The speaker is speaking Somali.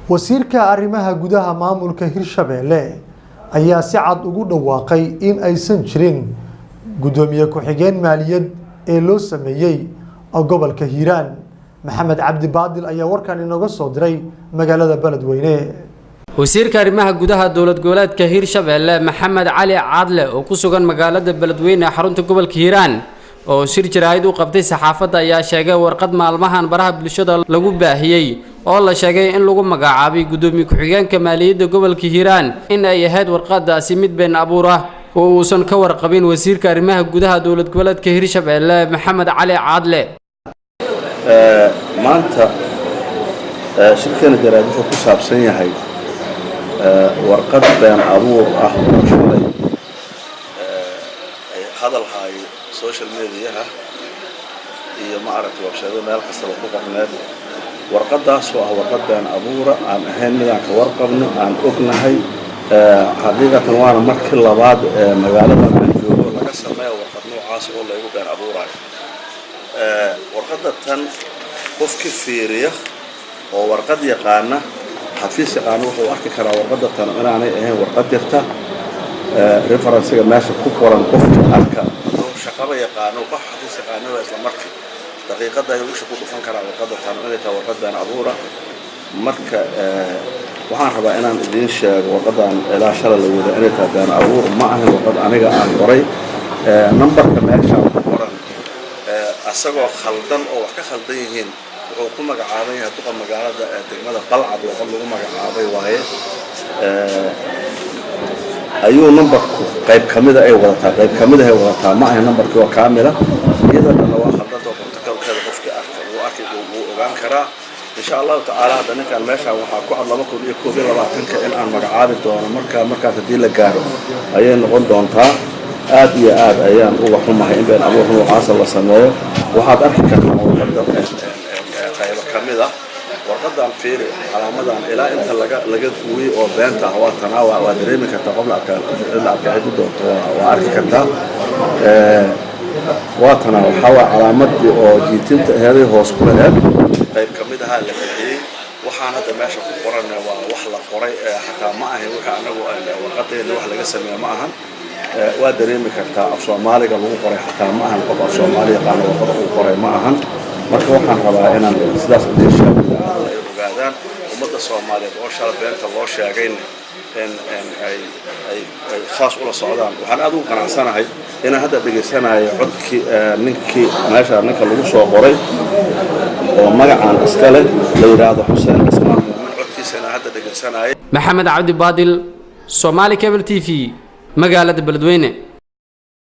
wasiirka arrimaha gudaha maamulka Hirshabelle ayaa si cad ugu dhawaaqay in aysan jirin gudoomiye ku-xigeen maaliyad ee loo sameeyay gobolka Hiiraan. Maxamed Cabdi Baadil ayaa warkan inooga soo diray magaalada Beledweyne. wasiirka arrimaha gudaha dowlad goboleedka Hirshabelle Maxamed Cali Caadle oo ku sugan magaalada Beledweyne xarunta gobolka Hiiraan oo shir jaraa'id u qabtay saxaafadda ayaa sheegay warqad maalmahan baraha bulshada lagu baahiyay oo la sheegay in lagu magacaabay gudoomiye ku-xigeenka maaliyadda gobolka Hiiraan in ay ahayd warqadaasi mid been abuur ah oo uusan ka warqabin wasiirka arrimaha gudaha dowlad goboleedka Hirshabelle Maxamed Cali Caadle. maanta shirkana jaraa'id wuxuu ku saabsan yahay warqad been abuur ah oo shalay ay hadal hay social media iyo ma aragtay website meel kasta ku qorneed warqadaas oo ah warqad been abuur aan ahayn midaan ka warqabno aan ognahay xaqiiqatan waana markii labaad magaalada aan joogo laga sameeyo warqad noocaas oo lagu been abuurayo warqada tan qofkii fiiriya oo warqad yaqaana xafiis yaqaan wuxuu arki karaa warqada tan inaanay ahayn warqad jirta reference-ga meesha ku qoran qofka arka oo shaqada yaqaan oo xafiis yaqaan oo isla markii daqiiqada ay ugu shaqo dhufan karaa warqada tan inay tahay warqad been abuur ah. marka waxaan rabaa inaan idin sheego warqadan ilaa shalay la wada inay tahay been abuur ma ahan warqad aniga aan qoray numberka meesha ku qoran asagoo khaldan oo wax ka khaldan yihiin wuxuu ku magacaabay yahay duqa magaalada degmada Balcad oo lagu magacaabay waaye ayuu numberku qayb kamid ah ay wadataa ma aha numberkii oo kaamil ah iyadana waa khaldan oo protocol-keeda qofkii arkay uu ogaan karaa insha Allah ta'ala hadana kan meesha waxa ku cad 2022 in aan magacaabi doono markaas hadii la gaaro ayay noqon doontaa aad iyo aad ayaan uga xumahay in been abuur noocaas la sameeyo waxaad arki kartaa warqada qayb kamid ah warqadan fiiri calaamadan ilaa inta laga gooyay oo beenta waa tanaawa waa dareemi kartaa qof la arkay doonto waa arki kartaa waa tanaawa waxa calaamadii oo jiitinta heeray hoos ku leeyahay qayb kamid ah la bixiyay waxaan hadda meesha ku qoran waa wax la qoray xataa ma ahayn waxa anagu warqadeena wax laga sameeyo ma ahan waa dareemi kartaa af Soomaaliga lagu qoray xataa ma ahan qof af Soomaaliga qaan warqad uu qoray ma ahan marka waxaan rabaa inaan sidaas u sheego ay ogaadaan ummadda Soomaaliyeed oo shalay beenta loo sheegay in ay khaas ula socdaan waxaan aad u qanacsanahay inaan hadda dhageysanayo codkii ninkii meesha ninka lagu soo qoray oo magacaan iska leh la yiraahdo Xuseen Ismaan min codkiisana hadda dhageysanayo. Maxamed Cabdi Baadil Somali Cable TV magaalada Beledweyne.